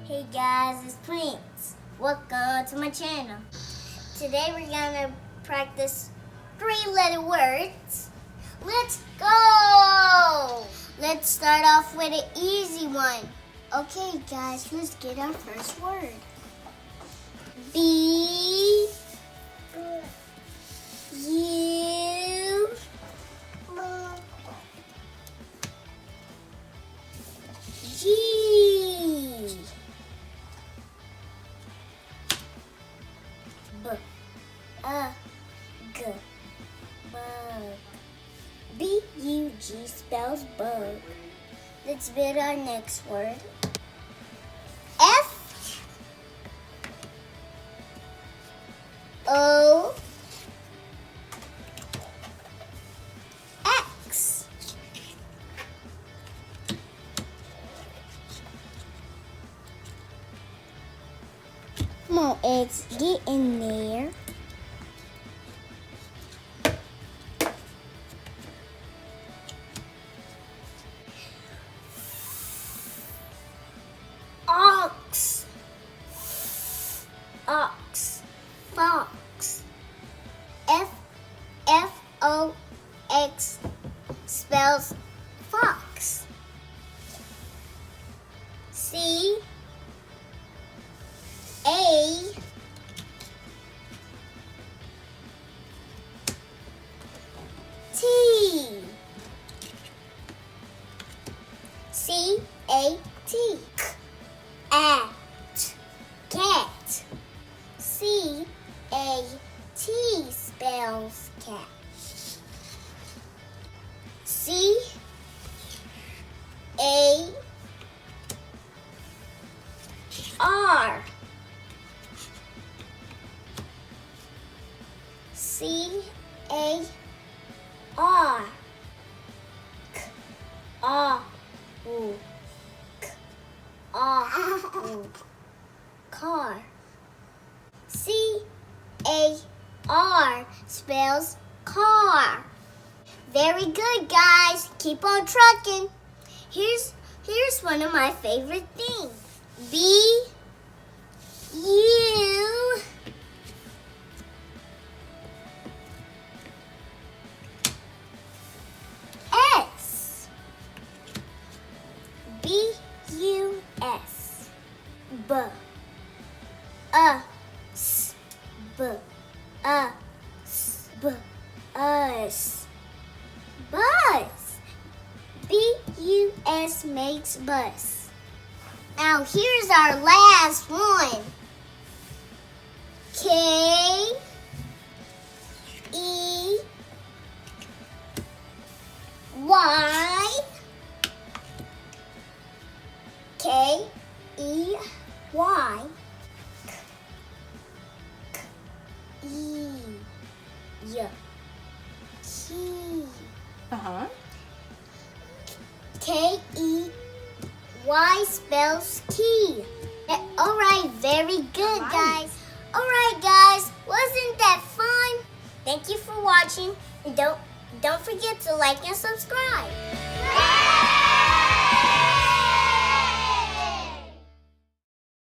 Hey guys, it's Prince. Welcome to my channel. Today we're gonna practice 3-letter words. Let's go! Let's start off with an easy one. Okay guys, let's get our first word. B U G G bug. B-U-G spells bug. Let's build our next word. F-O-X. Come on, X, get in there. Ox. Ox. Fox. F-O-X spells fox. C A T. C-A-T. Cat. Cat. C-A-T spells cat. C-A-R. C-A-R. K-A-U. K-A-U. Car. C-A-R spells car. Very good, guys. Keep on trucking. Here's one of my favorite things. B-U S. B-U-S. B-U-S. Bus. Bus. B-U-S makes bus. Now here's our last one. K-E-Y. K-E-Y. Key. K-E-Y spells key. Alright, very good, guys. Alright, guys, wasn't that fun? Thank you for watching. And don't forget to like and subscribe.